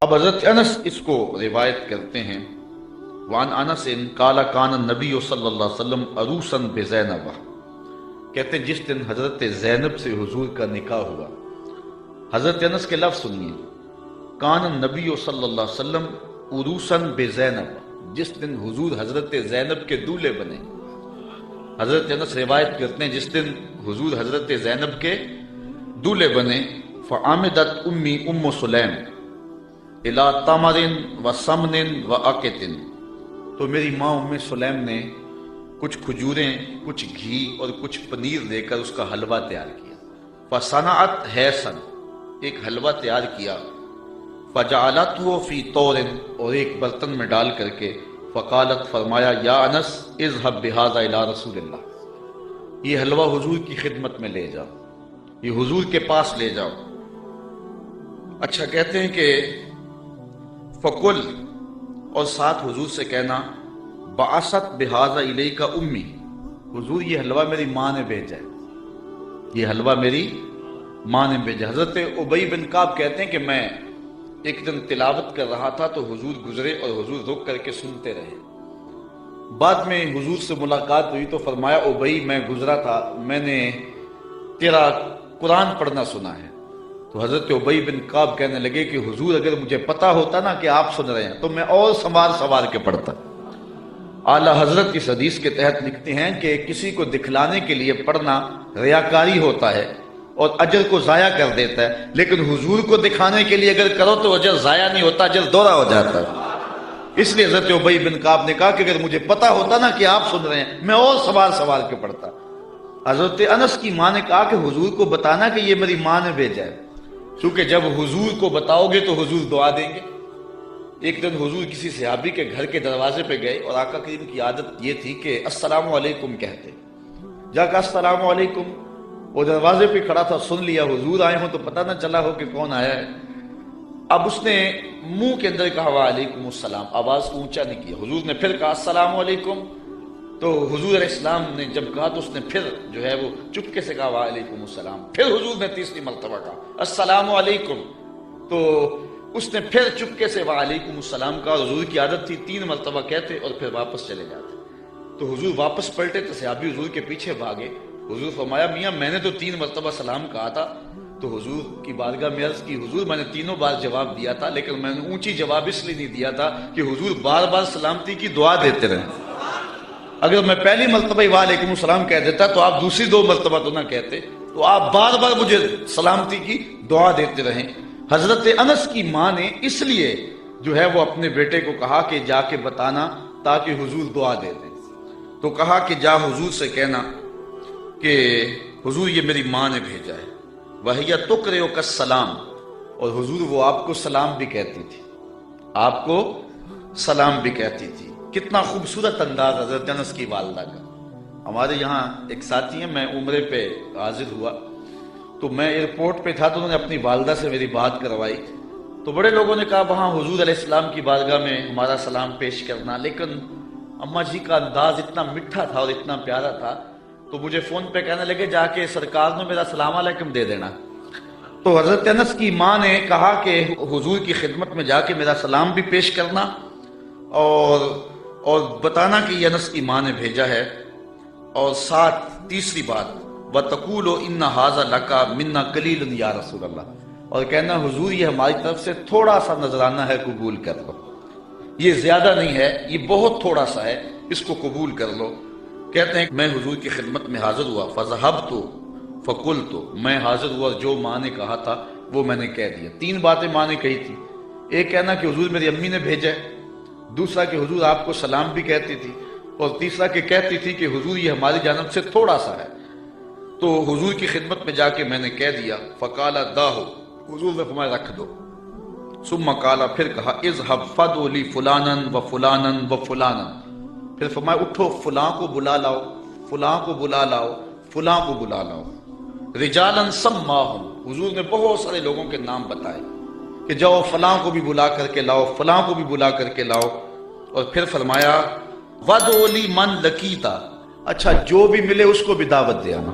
اب حضرت انس اس کو روایت کرتے ہیں، وان انس قال کان النبی صلی اللہ علیہ وسلم عروسا بزینب، کہتے ہیں جس دن حضرت زینب سے حضور کا نکاح ہوا۔ حضرت انس کے لفظ سنیے، کان النبی صلی اللہ علیہ وسلم عروسا بزینب، جس دن حضور حضرت زینب کے دولہے بنے۔ حضرت انس روایت کرتے ہیں جس دن حضور حضرت زینب کے دولہے بنے، فعامدت امی ام سلیم الی تمر و سمن و عقت، تو میری ماں ام سلیم نے کچھ کھجوریں، کچھ گھی اور کچھ پنیر دے کر اس کا حلوہ تیار کیا۔ فصنعت حیسن، ایک حلوہ تیار کیا، فجعلته فی طور، اور ایک برتن میں ڈال کر کے، فقالت، فرمایا، یا انس اذهب بهذا الی رسول اللہ، یہ حلوہ حضور کی خدمت میں لے جاؤ، یہ حضور کے پاس لے جاؤ۔ اچھا، کہتے ہیں کہ فقل، اور ساتھ حضور سے کہنا، بعثت بہذا الیک امی، حضور یہ حلوہ میری ماں نے بھیجا ہے، یہ حلوہ میری ماں نے بھیجا۔ حضرت ابی بن کعب کہتے ہیں کہ میں ایک دن تلاوت کر رہا تھا تو حضور گزرے اور حضور رک کر کے سنتے رہے۔ بعد میں حضور سے ملاقات ہوئی تو فرمایا، ابی میں گزرا تھا، میں نے تیرا قرآن پڑھنا سنا ہے۔ تو حضرت ابی بن کعب کہنے لگے کہ حضور اگر مجھے پتا ہوتا نا کہ آپ سن رہے ہیں تو میں اور سنوار کے پڑھتا۔ اعلیٰ حضرت اس حدیث کے تحت لکھتے ہیں کہ کسی کو دکھلانے کے لیے پڑھنا ریاکاری ہوتا ہے اور اجر کو ضائع کر دیتا ہے، لیکن حضور کو دکھانے کے لیے اگر کرو تو اجر ضائع نہیں ہوتا، اجر دوہرا ہو جاتا ہے۔ اس لیے حضرت ابی بن کعب نے کہا کہ اگر مجھے پتا ہوتا نا کہ آپ سن رہے ہیں میں اور سنوار کے پڑھتا۔ حضرت انس کی ماں نے کہا کہ حضور کو بتانا کہ یہ میری ماں نے بھیجا ہے، کیونکہ جب حضور کو بتاؤ گے تو حضور دعا دیں گے۔ ایک دن حضور کسی صحابی کے گھر کے دروازے پہ گئے اور آقا کریم کی عادت یہ تھی کہ السلام علیکم کہتے، جا کہا السلام علیکم، وہ دروازے پہ کھڑا تھا، سن لیا حضور آئے ہوں تو پتہ نہ چلا ہو کہ کون آیا ہے۔ اب اس نے منہ کے اندر کہا وعلیکم السلام، آواز کو اونچا نہیں کیا۔ حضور نے پھر کہا السلام علیکم، تو حضور علیہ السلام نے جب کہا تو اس نے پھر جو ہے وہ چپکے سے کہا وعلیکم السلام۔ پھر حضور نے تیسری مرتبہ کہا السلام علیکم، تو اس نے پھر چپکے سے وعلیکم السلام کہا۔ حضور کی عادت تھی 3 مرتبہ کہتے اور پھر واپس چلے جاتے۔ تو حضور واپس پلٹے تو صحابی حضور کے پیچھے بھاگے۔ حضور فرمایا، میاں میں نے تو 3 مرتبہ سلام کہا تھا۔ تو حضور کی بارگاہ میں عرض کی، حضور میں نے تینوں بار جواب دیا تھا، لیکن میں نے اونچی جواب اس لیے نہیں دیا تھا کہ حضور بار بار سلامتی کی دعا دیتے رہے۔ اگر میں پہلی مرتبہ ہی وعلیکم السلام کہہ دیتا تو آپ دوسری 2 مرتبہ تو نہ کہتے، تو آپ بار بار مجھے سلامتی کی دعا دیتے رہیں۔ حضرت انس کی ماں نے اس لیے جو ہے وہ اپنے بیٹے کو کہا کہ جا کے بتانا تاکہ حضور دعا دے دیں۔ تو کہا کہ جا حضور سے کہنا کہ حضور یہ میری ماں نے بھیجا ہے، وَهِيَ تُقْرِئُكَ السَّلَامَ، اور حضور وہ آپ کو سلام بھی کہتی تھی، آپ کو سلام بھی کہتی تھی۔ کتنا خوبصورت انداز حضرت انس کی والدہ کا۔ ہمارے یہاں ایک ساتھی ہیں، میں عمرے پہ حاضر ہوا تو میں ایئرپورٹ پہ تھا تو انہوں نے اپنی والدہ سے میری بات کروائی، تو بڑے لوگوں نے کہا وہاں حضور علیہ السلام کی بارگاہ میں ہمارا سلام پیش کرنا، لیکن اماں جی کا انداز اتنا میٹھا تھا اور اتنا پیارا تھا تو مجھے فون پہ کہنے لگے جا کے سرکار نے میرا سلام علیکم دے دینا۔ تو حضرت انس کی ماں نے کہا کہ حضور کی خدمت میں جا کے میرا سلام بھی پیش کرنا اور بتانا کہ یہ انس کی ماں نے بھیجا ہے، اور ساتھ تیسری بات وَتَقُولُ إِنَّ هَذَا لَكَ مِنَّا قَلِيلٌ یا رسول اللہ، اور کہنا حضور یہ ہماری طرف سے تھوڑا سا نذرانہ ہے، قبول کر لو، یہ زیادہ نہیں ہے، یہ بہت تھوڑا سا ہے، اس کو قبول کر لو۔ کہتے ہیں میں حضور کی خدمت میں حاضر ہوا، فَذَهَبْتُ فَقُلْتُ، میں حاضر ہوا اور جو ماں نے کہا تھا وہ میں نے کہہ دیا۔ 3 باتیں ماں نے کہی تھی، ایک کہنا کہ حضور میری امی نے بھیجا ہے، دوسرا کہ حضور آپ کو سلام بھی کہتی تھی، اور تیسرا کہ کہتی تھی کہ حضور یہ ہماری جانب سے تھوڑا سا ہے۔ تو حضور کی خدمت میں جا کے میں نے کہہ دیا، فقال داہو، حضور نے فرمایا رکھ دو۔ ثم قال، پھر کہا اذهب فدع لی فلانا و فلانا و فلانا، پھر فرمایا اٹھو فلاں کو بلا لاؤ، فلاں کو بلا لاؤ، فلاں کو بلا لاؤ۔ رجالا سماہم، حضور نے بہت سارے لوگوں کے نام بتائے کہ جاؤ فلاں کو بھی بلا کر کے لاؤ، فلاں کو بھی بلا کر کے لاؤ، اور پھر فرمایا وَدْعُ لِي مَنْ لَقِيتَ، اچھا جو بھی ملے اس کو بھی دعوت دے آنا۔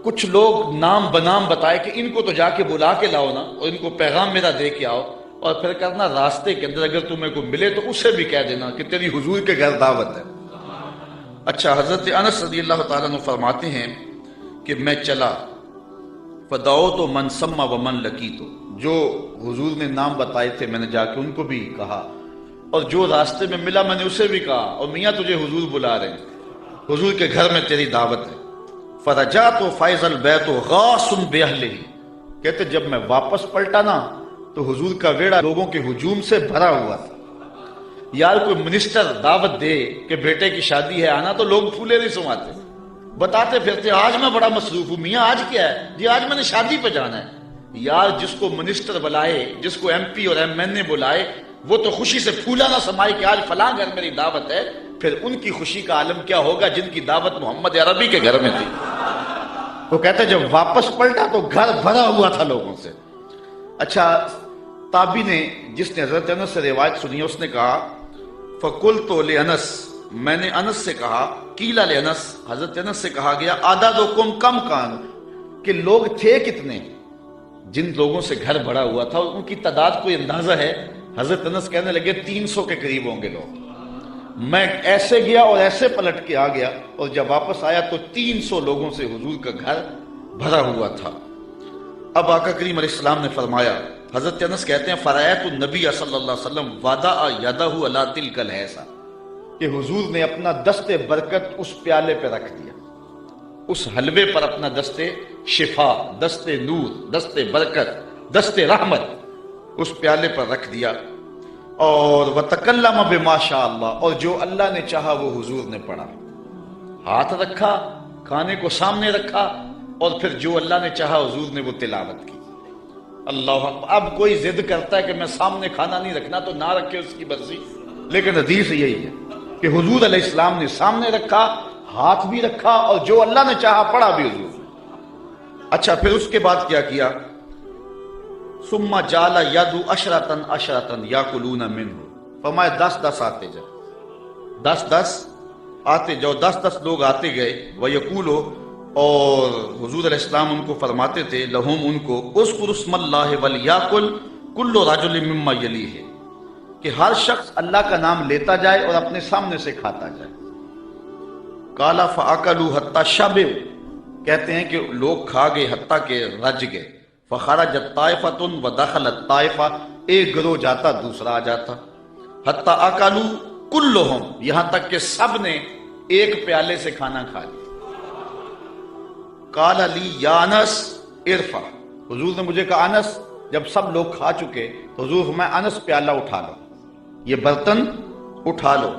کچھ لوگ نام بنام بتائے کہ ان کو تو جا کے بلا کے لاؤ نا، اور ان کو پیغام میرا دے کے آؤ، اور پھر کرنا راستے کے اندر اگر تمہیں کو ملے تو اسے بھی کہہ دینا کہ تیری حضور کے گھر دعوت ہے۔ اچھا، حضرت انس رضی اللہ تعالیٰ عنہ فرماتے ہیں کہ میں چلا فدعوت من سما ومن لقیت، جو حضور نے نام بتائے تھے میں نے جا کے ان کو بھی کہا، اور جو راستے میں ملا میں نے اسے بھی کہا، اور میاں تجھے حضور بلا رہے ہیں، حضور کے گھر میں تیری دعوت ہے۔ فرجعت فائز البیت غاص باہلہ، کہتے جب میں واپس پلٹا نا تو حضور کا ویڑا لوگوں کے ہجوم سے بھرا ہوا تھا۔ یار کوئی منسٹر دعوت دے کہ بیٹے کی شادی ہے آنا تو لوگ پھولے نہیں سماتے، بتاتے پھرتے آج میں بڑا مصروف ہوں، میاں آج کیا ہے جی؟ آج میں نے شادی پہ جانا ہے۔ یار جس کو منسٹر بلائے، جس کو ایم پی اور ایم این اے بلائے، وہ تو خوشی سے پھولا نہ سمائے کہ آج فلاں گھر میری دعوت ہے، پھر ان کی خوشی کا عالم کیا ہوگا جن کی دعوت محمد عربی کے گھر میں تھی۔ وہ کہتے جب واپس پلٹا تو گھر بھرا ہوا تھا لوگوں سے۔ اچھا، تابی نے جس نے حضرت انس سے روایت سنی اس نے کہا فقلت لانس، میں نے انس سے کہا، قیل لانس، حضرت انس سے کہا گیا اعدادکم کم کان، کہ لوگ تھے کتنے؟ جن لوگوں سے گھر بھرا ہوا تھا ان کی تعداد کوئی اندازہ ہے؟ حضرت انس کہنے لگے 300 کے قریب ہوں گے لوگ۔ میں ایسے گیا اور ایسے پلٹ کے آ گیا، اور جب واپس آیا تو 300 لوگوں سے حضور کا گھر بھرا ہوا تھا۔ اب آقا کریم علیہ السلام نے فرمایا، حضرت انس کہتے ہیں فرأیت النبی صلی اللہ علیہ وسلم وضع یدہ علی تلک الحیصہ، کہ حضور نے اپنا دست برکت اس پیالے پہ رکھ دیا، اس حلوے پر اپنا دست شفا، دست نور، دست برکت، دست رحمت اس پیالے پر رکھ دیا، اور وتکلم بما شاء اللہ، اور جو اللہ نے چاہا وہ حضور نے پڑھا۔ ہاتھ رکھا، کھانے کو سامنے رکھا، اور پھر جو اللہ نے چاہا حضور نے وہ تلاوت کی۔ اللہ اکبر۔ اب کوئی ضد کرتا ہے کہ میں سامنے کھانا نہیں رکھنا تو نہ رکھے، اس کی مرضی، لیکن حدیث یہی ہے کہ حضور علیہ السلام نے سامنے رکھا، ہاتھ بھی رکھا، اور جو اللہ نے چاہا پڑھا بھی حضور۔ اچھا، پھر اس کے بعد کیا کیا؟ ثم جعل یدعو عشرۃ عشرۃ یاکلون منہ، فرمایا 10 آتے جاؤ، 10 آتے جاؤ، 10 لوگ آتے گئے۔ ویقولو، اور حضور علیہ السلام ان کو فرماتے تھے، لہم ان کو، اذکر اسم اللہ ولیاکل کل رجل مما یلیہ، کہ ہر شخص اللہ کا نام لیتا جائے اور اپنے سامنے سے کھاتا جائے۔ قال فاکلوا حتی شبعوا، کہتے ہیں کہ لوگ کھا گئے حتیٰ کہ رج گئے۔ فخرجت طائفۃ ودخلت طائفہ، ایک گروہ جاتا دوسرا آ جاتا۔ حتی اکلوا کلہم، یہاں تک کہ سب نے ایک پیالے سے کھانا کھا لیا۔ قال لی یا انس ارفع، حضور نے مجھے کہا انس، جب سب لوگ کھا چکے تو حضور فرمایا انس پیالہ اٹھا لو، یہ برتن اٹھا لو۔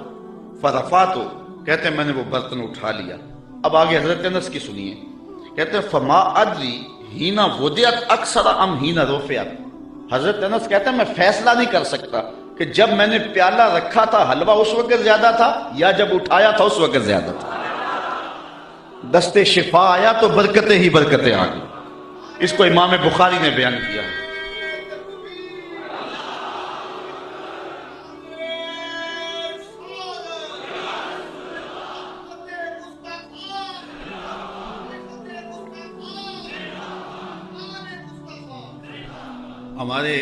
فرفعتو، کہتے ہیں میں نے وہ برتن اٹھا لیا۔ اب آگے حضرت انس کی سنیے، کہتے ہیں فما ادری ہینا وضعت اکثر ام ہینا رفعت، حضرت انس کہتے ہیں میں فیصلہ نہیں کر سکتا کہ جب میں نے پیالہ رکھا تھا حلوہ اس وقت زیادہ تھا یا جب اٹھایا تھا اس وقت زیادہ تھا۔ دست شفا آیا تو برکتیں ہی برکتیں آ گئی۔ اس کو امام بخاری نے بیان کیا ہے۔ ہمارے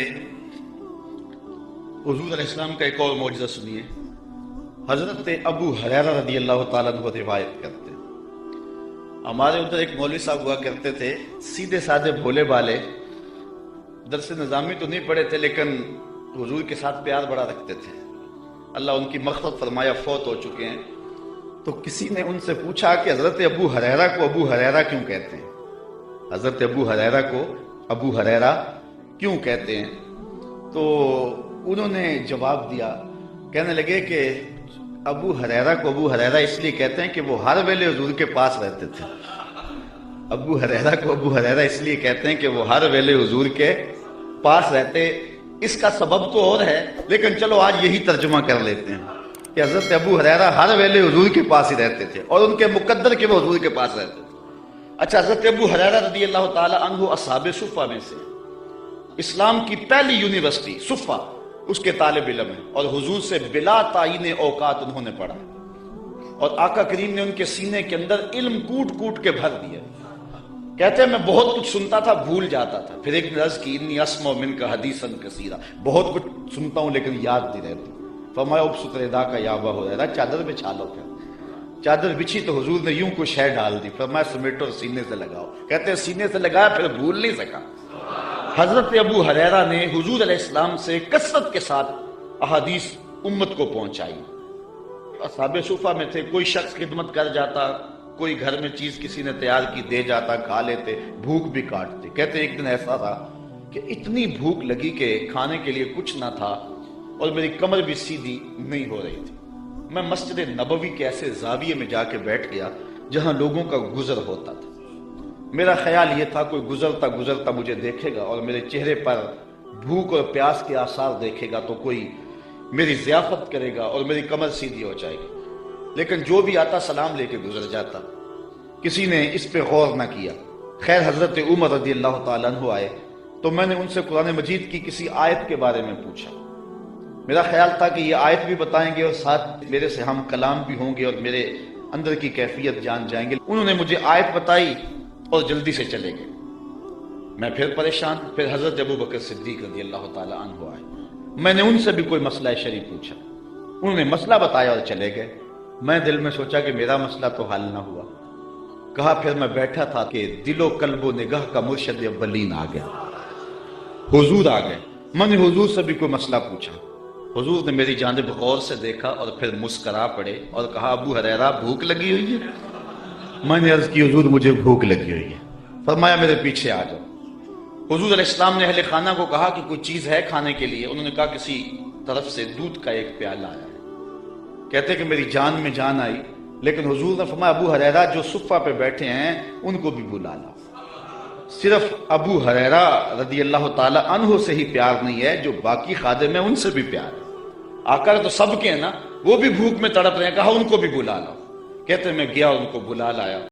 حضور علیہ السلام کا ایک اور معجزہ سنیے۔ حضرت ابو ہریرہ رضی اللہ تعالیٰ عنہ روایت کرتے ہیں، ہمارے ادھر ایک مولوی صاحب ہوا کرتے تھے، سیدھے سادھے بھولے بالے، درس نظامی تو نہیں پڑھے تھے لیکن حضور کے ساتھ پیار بڑا رکھتے تھے۔ اللہ ان کی مغفرت فرمایا، فوت ہو چکے ہیں۔ تو کسی نے ان سے پوچھا کہ حضرت ابو ہریرہ کو ابو ہریرہ کیوں کہتے ہیں؟ حضرت ابو ہریرہ کو ابو ہریرہ کیوں کہتے ہیں؟ تو انہوں نے جواب دیا، کہنے لگے کہ ابو ہریرہ کو ابو ہریرہ اس لیے کہتے ہیں کہ وہ ہر ویلے حضور کے پاس رہتے تھے۔ ابو ہریرہ کو ابو ہریرہ اس لیے کہتے ہیں کہ وہ ہر ویلے حضور کے پاس رہتے۔ اس کا سبب تو اور ہے لیکن چلو آج یہی ترجمہ کر لیتے ہیں کہ حضرت ابو ہریرہ ہر ویلے حضور کے پاس ہی رہتے تھے اور ان کے مقدر کے وہ حضور کے پاس رہتے تھے۔ اچھا، حضرت ابو ہریرہ رضی اللہ تعالی عنہ اصحاب صفہ میں سے، اسلام کی پہلی یونیورسٹی صفہ، اس کے طالب علم ہیں، اور حضور سے بلا تعین اوقات انہوں نے پڑھا، اور آقا کریم نے ان کے سینے کے اندر علم کوٹ کوٹ کے بھر دیا۔ کہتے ہیں میں بہت کچھ سنتا تھا، بھول جاتا تھا. پھر ایک نے عرض کی انی اسمع منک حدیثا کثیرا، بہت کچھ سنتا ہوں لیکن یاد نہیں رہتا. فرمایا ابسط ردا کا یا ابا ہریرہ، چادر بچھا لو. پھر چادر بچھی تو حضور نے یوں کوئی شے ڈال دی. فرمایا سمیٹو اور سینے سے لگاؤ. کہتے ہیں سینے سے لگایا، پھر بھول نہیں سکا. حضرت ابو ہریرہ نے حضور علیہ السلام سے کثرت کے ساتھ احادیث امت کو پہنچائی. اصحاب صفہ میں تھے، کوئی شخص خدمت کر جاتا، کوئی گھر میں چیز کسی نے تیار کی دے جاتا، کھا لیتے، بھوک بھی کاٹتے. کہتے ایک دن ایسا تھا کہ اتنی بھوک لگی کہ کھانے کے لیے کچھ نہ تھا اور میری کمر بھی سیدھی نہیں ہو رہی تھی. میں مسجد نبوی کے ایسے زاویے میں جا کے بیٹھ گیا جہاں لوگوں کا گزر ہوتا تھا. میرا خیال یہ تھا کوئی گزرتا گزرتا مجھے دیکھے گا اور میرے چہرے پر بھوک اور پیاس کے آثار دیکھے گا تو کوئی میری ضیافت کرے گا اور میری کمر سیدھی ہو جائے گی. لیکن جو بھی آتا سلام لے کے گزر جاتا، کسی نے اس پہ غور نہ کیا. خیر حضرت عمر رضی اللہ تعالیٰ عنہ آئے تو میں نے ان سے قرآن مجید کی کسی آیت کے بارے میں پوچھا. میرا خیال تھا کہ یہ آیت بھی بتائیں گے اور ساتھ میرے سے ہم کلام بھی ہوں گے اور میرے اندر کی کیفیت جان جائیں گے. انہوں نے مجھے آیت بتائی اور جلدی سے چلے گئے. میں پھر پریشان. پھر حضرت ابو بکر صدیق رضی اللہ تعالیٰ عنہ آئے. میں نے ان سے بھی کوئی مسئلہ شرعی پوچھا. انہوں نے مسئلہ بتایا اور چلے گئے. میں دل میں سوچا کہ میرا مسئلہ تو حل نہ ہوا. کہا پھر میں بیٹھا تھا کہ دل و قلب و نگاہ کا مرشد اولین آ گیا، حضور آ گئے. میں نے حضور سے بھی کوئی مسئلہ پوچھا. حضور نے میری جانب غور سے دیکھا اور پھر مسکرا پڑے اور کہا ابو ہریرہ بھوک لگی ہوئی ہے؟ میں نے عرض کی حضور مجھے بھوک لگی ہوئی ہے. فرمایا میرے پیچھے آ جاؤ. حضور علیہ السلام نے اہل خانہ کو کہا کہ کوئی چیز ہے کھانے کے لیے؟ انہوں نے کہا کسی طرف سے دودھ کا ایک پیالہ آیا ہے. کہتے کہ میری جان میں جان آئی. لیکن حضور نے فرمایا ابو ہریرہ جو صفہ پہ بیٹھے ہیں ان کو بھی بلا لاؤ. صرف ابو ہریرہ رضی اللہ تعالی عنہ سے ہی پیار نہیں ہے، جو باقی خادم ہیں ان سے بھی پیار ہے. آقا تو سب کے ہیں نا، وہ بھی بھوک میں تڑپ رہے ہیں. کہا ان کو بھی بلا لاؤ. کہتے میں گیا ان کو بلا لایا.